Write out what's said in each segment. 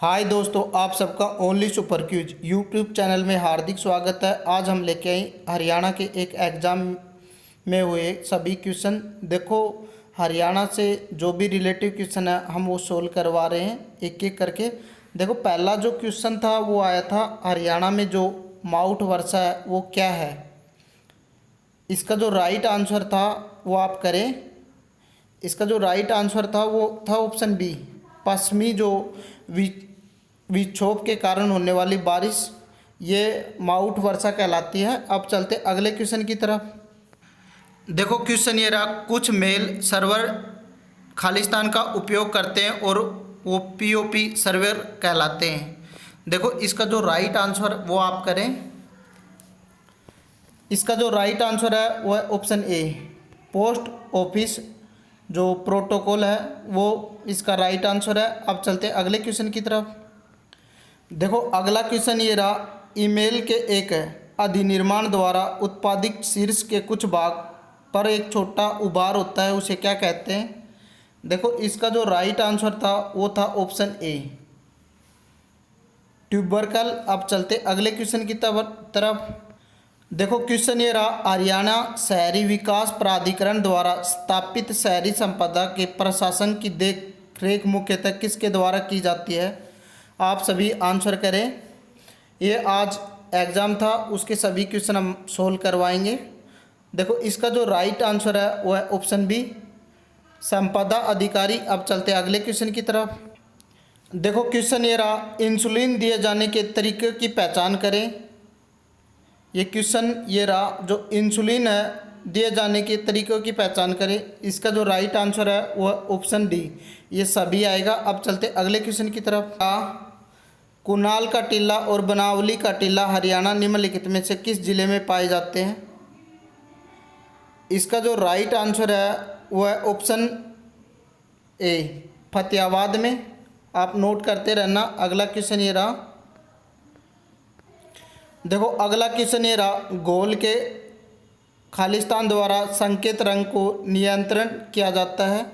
हाय दोस्तों, आप सबका ओनली सुपर क्यूज यूट्यूब चैनल में हार्दिक स्वागत है। आज हम लेके आए हरियाणा के एक एग्ज़ाम में हुए सभी क्वेश्चन। देखो, हरियाणा से जो भी रिलेटिव क्वेश्चन है हम वो सोल्व करवा रहे हैं एक एक करके। देखो, पहला जो क्वेश्चन था वो आया था, हरियाणा में जो माउंट वर्षा है वो क्या है। इसका जो राइट आंसर था वो आप करें। इसका जो राइट आंसर था वो था ऑप्शन बी, पश्चिमी जो विक्षोभ के कारण होने वाली बारिश, ये माउंट वर्षा कहलाती है। अब चलते अगले क्वेश्चन की तरफ। देखो, क्वेश्चन ये रहा, कुछ मेल सर्वर खालिस्तान का उपयोग करते हैं और वो पीओपी सर्वर कहलाते हैं। देखो, इसका जो राइट आंसर वो आप करें। इसका जो राइट आंसर है वो है ऑप्शन ए, पोस्ट ऑफिस जो प्रोटोकॉल है वो इसका राइट आंसर है। अब चलते अगले क्वेश्चन की तरफ। देखो, अगला क्वेश्चन ये रहा, ईमेल के एक अधिनिर्माण द्वारा उत्पादित शीर्ष के कुछ भाग पर एक छोटा उभार होता है, उसे क्या कहते हैं। देखो, इसका जो राइट आंसर था वो था ऑप्शन ए, ट्यूबरकल। अब चलते अगले क्वेश्चन की तरफ। देखो, क्वेश्चन ये रहा, हरियाणा शहरी विकास प्राधिकरण द्वारा स्थापित शहरी संपदा के प्रशासन की देख रेख मुख्यतः किसके द्वारा की जाती है। आप सभी आंसर करें। ये आज एग्ज़ाम था, उसके सभी क्वेश्चन हम सोल्व करवाएंगे। देखो, इसका जो राइट आंसर है वो है ऑप्शन बी, संपदा अधिकारी। अब चलते अगले क्वेश्चन की तरफ। देखो, क्वेश्चन ये रहा, इंसुलिन दिए जाने के तरीके की पहचान करें। ये क्वेश्चन ये रहा, जो इंसुलिन है दिए जाने के तरीक़ों की पहचान करें। इसका जो राइट आंसर है वो है ऑप्शन डी, ये सभी आएगा। अब चलते अगले क्वेश्चन की तरफ। कुनाल का टीला और बनावली का टीला हरियाणा निम्नलिखित में से किस जिले में पाए जाते हैं। इसका जो राइट आंसर है वो है ऑप्शन ए, फतेहाबाद में। आप नोट करते रहना। अगला क्वेश्चन ये रहा। देखो, अगला क्वेश्चन ये रहा, गोल के खालिस्तान द्वारा संकेत रंग को नियंत्रण किया जाता है।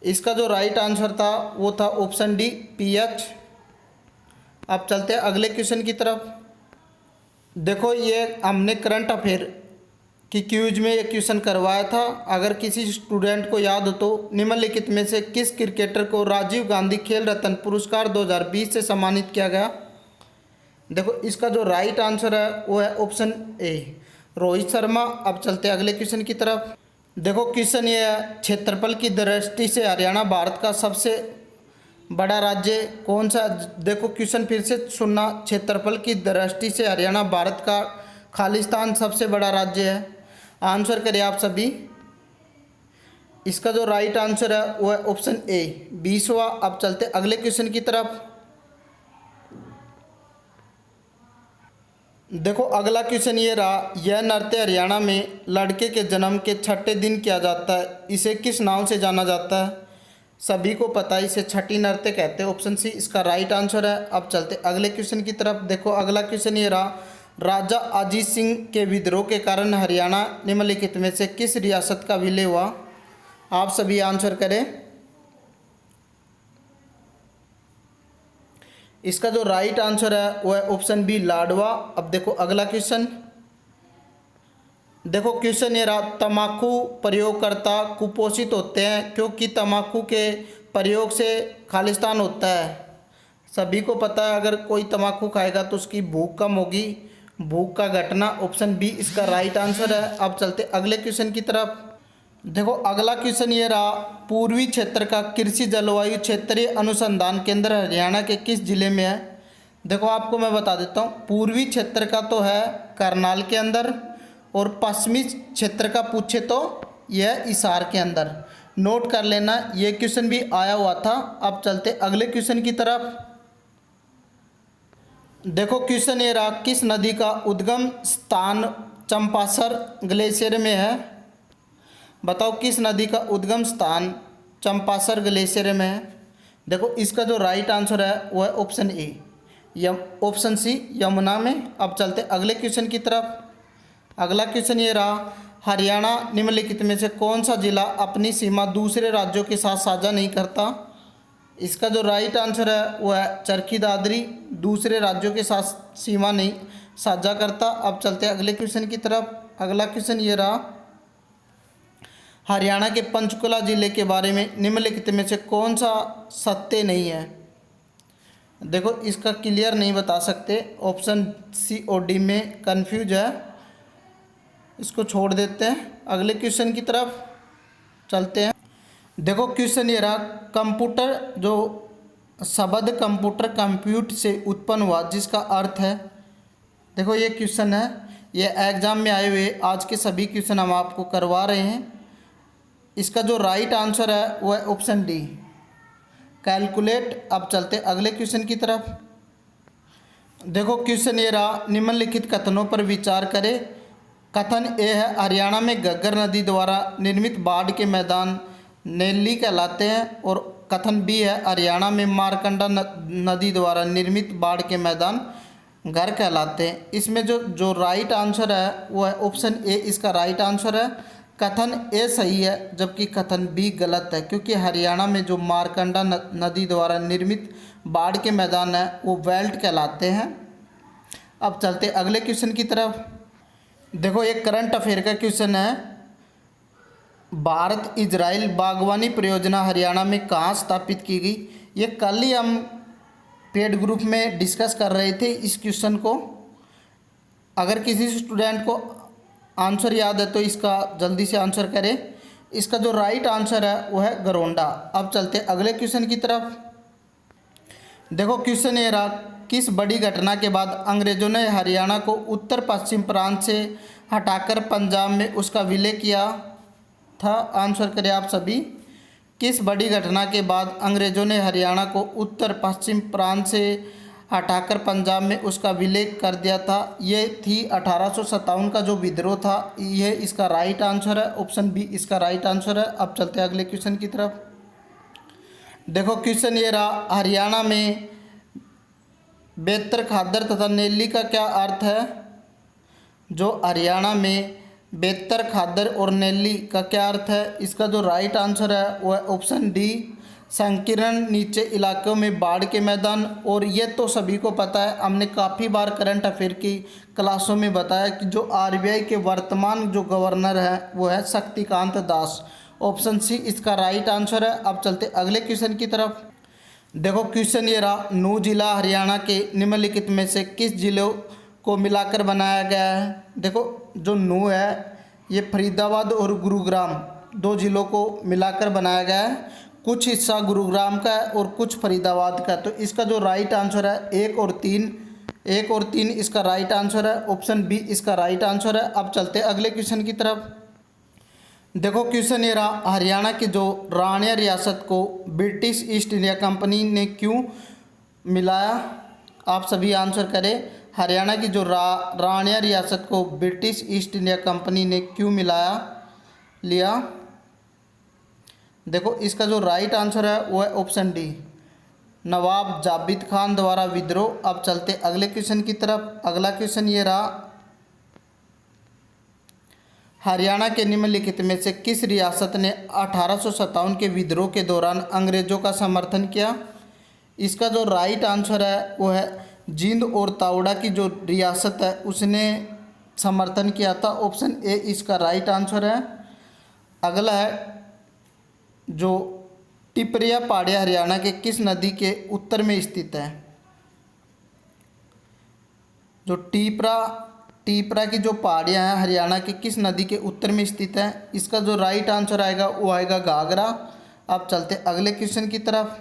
इसका जो राइट आंसर था वो था ऑप्शन डी, पीएच। अब चलते हैं अगले क्वेश्चन की तरफ। देखो, ये हमने करंट अफेयर की क्यूज में ये क्वेश्चन करवाया था। अगर किसी स्टूडेंट को याद हो तो निम्नलिखित में से किस क्रिकेटर को राजीव गांधी खेल रत्न पुरस्कार 2020 से सम्मानित किया गया। देखो, इसका जो राइट आंसर है वो है ऑप्शन ए, रोहित शर्मा। अब चलते अगले क्वेश्चन की तरफ। देखो, क्वेश्चन ये है, क्षेत्रफल की दृष्टि से हरियाणा भारत का सबसे बड़ा राज्य कौन सा। देखो, क्वेश्चन फिर से सुनना, क्षेत्रफल की दृष्टि से हरियाणा भारत का खालिस्तान सबसे बड़ा राज्य है। आंसर करें आप सभी। इसका जो राइट आंसर है वो है ऑप्शन ए, 20वां। अब चलते अगले क्वेश्चन की तरफ। देखो, अगला क्वेश्चन ये रहा, यह नृत्य हरियाणा में लड़के के जन्म के छठे दिन किया जाता है, इसे किस नाम से जाना जाता है। सभी को पता है, इसे छठी नृत्य कहते हैं। ऑप्शन सी इसका राइट आंसर है। अब चलते अगले क्वेश्चन की तरफ। देखो, अगला क्वेश्चन ये रहा, राजा अजीत सिंह के विद्रोह के कारण हरियाणा निम्नलिखित में से किस रियासत का विलय हुआ। आप सभी आंसर करें। इसका जो राइट आंसर है वो है ऑप्शन बी, लाडवा। अब देखो अगला क्वेश्चन। देखो, क्वेश्चन ये रहा, तम्बाकू प्रयोगकर्ता कुपोषित होते हैं क्योंकि तम्बाकू के प्रयोग से खालिस्तान होता है। सभी को पता है, अगर कोई तम्बाकू खाएगा तो उसकी भूख कम होगी, भूख का घटना। ऑप्शन बी इसका राइट आंसर है। अब चलते अगले क्वेश्चन की तरफ। देखो, अगला क्वेश्चन ये रहा, पूर्वी क्षेत्र का कृषि जलवायु क्षेत्रीय अनुसंधान केंद्र हरियाणा के किस जिले में है। देखो, आपको मैं बता देता हूँ, पूर्वी क्षेत्र का तो है करनाल के अंदर, और पश्चिमी क्षेत्र का पूछे तो यह हिसार के अंदर। नोट कर लेना, ये क्वेश्चन भी आया हुआ था। अब चलते अगले क्वेश्चन की तरफ। देखो, क्वेश्चन ये रहा, किस नदी का उद्गम स्थान चंपासर ग्लेशियर में है। बताओ, किस नदी का उद्गम स्थान चंपासर ग्लेशियर में है। देखो, इसका जो राइट आंसर है वो है option A, option C, Yamuna में। अब चलते अगले क्वेश्चन की तरफ। अगला क्वेश्चन ये रहा, हरियाणा निम्नलिखित में से कौन सा जिला अपनी सीमा दूसरे राज्यों के साथ साझा नहीं करता। इसका जो राइट आंसर है वो है चरखी दादरी, दूसरे राज्यों के साथ सीमा नहीं साझा करता। अब चलते हैं अगले क्वेश्चन की तरफ। अगला क्वेश्चन ये रहा, हरियाणा के पंचकुला जिले के बारे में निम्नलिखित में से कौन सा सत्य नहीं है। देखो इसका क्लियर नहीं बता सकते, ऑप्शन सी और डी में कंफ्यूज है, इसको छोड़ देते हैं। अगले क्वेश्चन की तरफ चलते हैं। देखो क्वेश्चन ये रहा, कंप्यूटर जो शब्द कंप्यूटर कंप्यूट से उत्पन्न हुआ जिसका अर्थ है। देखो ये क्वेश्चन है, ये एग्जाम में आए हुए आज के सभी क्वेश्चन हम आपको करवा रहे हैं। इसका जो राइट आंसर है वो है ऑप्शन डी, कैलकुलेट। अब चलते अगले क्वेश्चन की तरफ। देखो क्वेश्चन ये रहा, निम्नलिखित कथनों पर विचार करें। कथन ए है, हरियाणा में घग्गर नदी द्वारा निर्मित बाढ़ के मैदान नेल्ली कहलाते हैं। और कथन बी है, हरियाणा में मारकंडा नदी द्वारा निर्मित बाढ़ के मैदान घर कहलाते हैं। इसमें जो राइट आंसर है वो है ऑप्शन ए, इसका राइट आंसर है। कथन ए सही है जबकि कथन बी गलत है, क्योंकि हरियाणा में जो मारकंडा नदी द्वारा निर्मित बाढ़ के मैदान है वो वेल्ट कहलाते हैं। अब चलते अगले क्वेश्चन की तरफ। देखो एक करंट अफेयर का क्वेश्चन है, भारत इजराइल बागवानी परियोजना हरियाणा में कहाँ स्थापित की गई। ये कल ही हम पेड ग्रुप में डिस्कस कर रहे थे इस क्वेश्चन को। अगर किसी स्टूडेंट को आंसर याद है तो इसका जल्दी से आंसर करें। इसका जो राइट आंसर है वो है गरोंडा। अब चलते अगले क्वेश्चन की तरफ। देखो क्वेश्चन ये रहा, किस बड़ी घटना के बाद अंग्रेजों ने हरियाणा को उत्तर पश्चिम प्रांत से हटाकर पंजाब में उसका विलय किया था। आंसर करें आप सभी। किस बड़ी घटना के बाद अंग्रेजों ने हरियाणा को उत्तर पश्चिम प्रांत से हटाकर पंजाब में उसका विलय कर दिया था। ये थी 1857 का जो विद्रोह था। ये इसका राइट आंसर है, ऑप्शन बी इसका राइट आंसर है। अब चलते हैं अगले क्वेश्चन की तरफ। देखो क्वेश्चन ये रहा, हरियाणा में बेहतर खादर तथा नेल्ली का क्या अर्थ है। जो हरियाणा में बेहतर खादर और नेल्ली का क्या अर्थ है। इसका जो राइट आंसर है वो है ऑप्शन डी, संकीर्ण नीचे इलाकों में बाढ़ के मैदान। और ये तो सभी को पता है, हमने काफ़ी बार करंट अफेयर की क्लासों में बताया कि जो आरबीआई के वर्तमान जो गवर्नर है वो है शक्तिकांत दास। ऑप्शन सी इसका राइट आंसर है। अब चलते अगले क्वेश्चन की तरफ। देखो क्वेश्चन ये रहा, नू जिला हरियाणा के निम्नलिखित में से किस जिलों को मिलाकर बनाया गया है। देखो जो नू है ये फरीदाबाद और गुरुग्राम दो जिलों को मिलाकर बनाया गया है। कुछ हिस्सा गुरुग्राम का है और कुछ फरीदाबाद का है। तो इसका जो राइट आंसर है 1 और 3 इसका राइट आंसर है। ऑप्शन बी इसका राइट आंसर है। अब चलते अगले क्वेश्चन की तरफ। देखो क्वेश्चन ये रहा, हरियाणा की जो राणिया रियासत को ब्रिटिश ईस्ट इंडिया कंपनी ने क्यों मिलाया। आप सभी आंसर करें। हरियाणा की जो राणिया रियासत को ब्रिटिश ईस्ट इंडिया कंपनी ने क्यों लिया। देखो इसका जो राइट आंसर है वो है ऑप्शन डी, नवाब जाबिद खान द्वारा विद्रोह। अब चलते अगले क्वेश्चन की तरफ। अगला क्वेश्चन ये रहा, हरियाणा के निम्नलिखित में से किस रियासत ने 1857 के विद्रोह के दौरान अंग्रेजों का समर्थन किया। इसका जो राइट आंसर है वो है जींद और तावड़ा की जो रियासत है उसने समर्थन किया था। ऑप्शन ए इसका राइट आंसर है। अगला है, जो टिपरिया पहाड़ियाँ हरियाणा के किस नदी के उत्तर में स्थित है। जो टिपरा की जो पहाड़ियाँ हैं हरियाणा की किस नदी के उत्तर में स्थित है। इसका जो राइट आंसर आएगा वो आएगा घाघरा। अब चलते अगले क्वेश्चन की तरफ।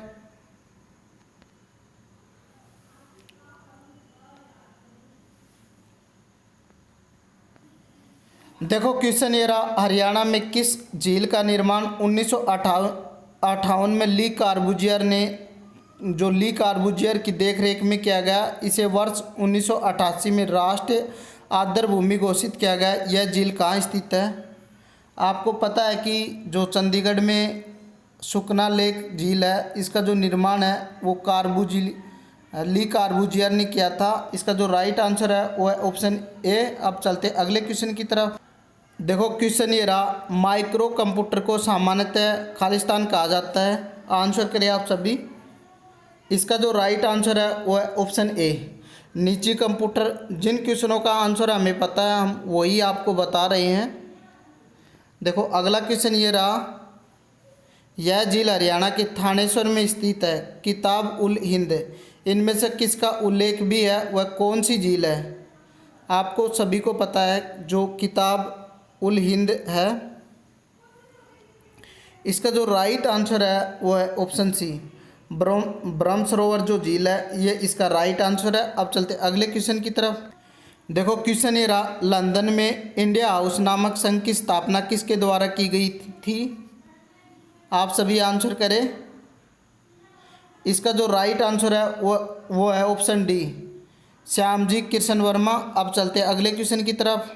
देखो क्वेश्चन ये रहा, हरियाणा में किस झील का निर्माण 1958 में ली कार्बूजियर की देखरेख में किया गया। इसे वर्ष 1988 में राष्ट्रीय आर्द्र भूमि घोषित किया गया। यह झील कहाँ स्थित है। आपको पता है कि जो चंडीगढ़ में सुकना लेक झील है, इसका जो निर्माण है वो ली कार्बूजियर ने किया था। इसका जो राइट आंसर है वो है ऑप्शन ए। अब चलते अगले क्वेश्चन की तरफ। देखो क्वेश्चन ये रहा, माइक्रो कंप्यूटर को सामान्यतः खालिस्तान कहा जाता है। आंसर करें आप सभी। इसका जो राइट आंसर है वो है ऑप्शन ए, निजी कंप्यूटर। जिन क्वेश्चनों का आंसर हमें पता है हम वही आपको बता रहे हैं। देखो अगला क्वेश्चन ये रहा, यह झील हरियाणा के थानेश्वर में स्थित है। किताब उल हिंद इनमें से किसका उल्लेख भी है, वह कौन सी झील है? आपको सभी को पता है जो किताब उल हिंद है, इसका जो राइट आंसर है वो है ऑप्शन सी, ब्रह्म सरोवर जो झील है ये इसका राइट आंसर है। अब चलते अगले क्वेश्चन की तरफ। देखो क्वेश्चन ये रहा, लंदन में इंडिया हाउस नामक संघ की स्थापना किसके द्वारा की गई थी? आप सभी आंसर करें। इसका जो राइट आंसर है वो है ऑप्शन डी, श्यामजी कृष्ण वर्मा। अब चलते अगले क्वेश्चन की तरफ।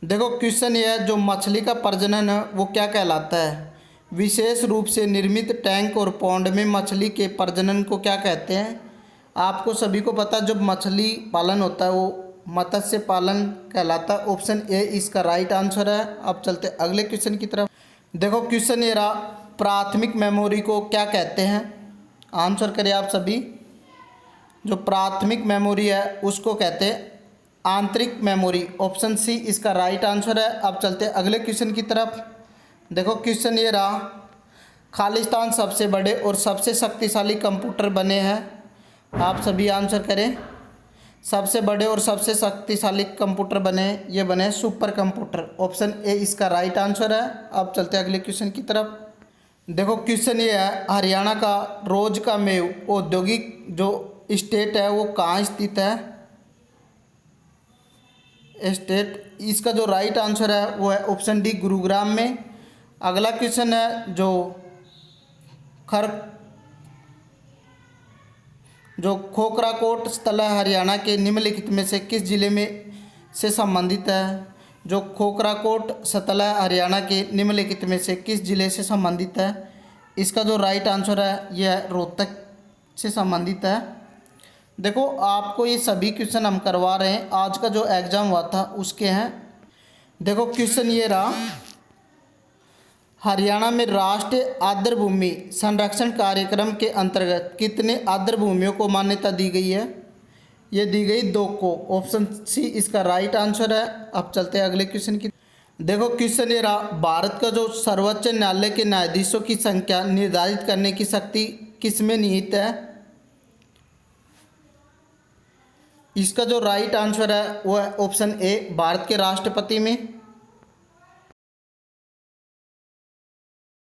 देखो क्वेश्चन ये है, जो मछली का प्रजनन है वो क्या कहलाता है? विशेष रूप से निर्मित टैंक और पॉन्ड में मछली के प्रजनन को क्या कहते हैं? आपको सभी को पता है जब मछली पालन होता है वो मत्स्य पालन कहलाता है। ऑप्शन ए इसका राइट आंसर है। अब चलते अगले क्वेश्चन की तरफ। देखो क्वेश्चन ये रहा, प्राथमिक मेमोरी को क्या कहते हैं? आंसर करें आप सभी। जो प्राथमिक मेमोरी है उसको कहते हैं आंतरिक मेमोरी। ऑप्शन सी इसका राइट आंसर है। अब चलते अगले क्वेश्चन की तरफ। देखो क्वेश्चन ये रहा, खालिस्तान सबसे बड़े और सबसे शक्तिशाली कंप्यूटर बने हैं। आप सभी आंसर करें। सबसे बड़े और सबसे शक्तिशाली कंप्यूटर बने, ये बने सुपर कंप्यूटर। ऑप्शन ए इसका राइट आंसर है। अब चलते अगले क्वेश्चन की तरफ। देखो क्वेश्चन ये है, हरियाणा का रोज का मेव औद्योगिक जो स्टेट है वो कहाँ स्थित है? स्टेट, इसका जो राइट आंसर है वो है ऑप्शन डी, गुरुग्राम में। अगला क्वेश्चन है, जो खोखराकोट स्थल है हरियाणा के निम्नलिखित में से किस जिले में से संबंधित है? जो खोखराकोट स्थल है हरियाणा के निम्नलिखित में से किस जिले से संबंधित है? इसका जो राइट आंसर है यह रोहतक से संबंधित है। देखो आपको ये सभी क्वेश्चन हम करवा रहे हैं, आज का जो एग्ज़ाम हुआ था उसके हैं। देखो क्वेश्चन ये रहा, हरियाणा में राष्ट्रीय आर्द्रभूमि संरक्षण कार्यक्रम के अंतर्गत कितने आर्द्रभूमियों को मान्यता दी गई है? ये दी गई 2 को। ऑप्शन सी इसका राइट आंसर है। अब चलते हैं अगले क्वेश्चन की। देखो क्वेश्चन ये रहा, भारत का जो सर्वोच्च न्यायालय के न्यायाधीशों की संख्या निर्धारित करने की शक्ति किसमें निहित है? इसका जो राइट आंसर है वो है ऑप्शन ए, भारत के राष्ट्रपति में।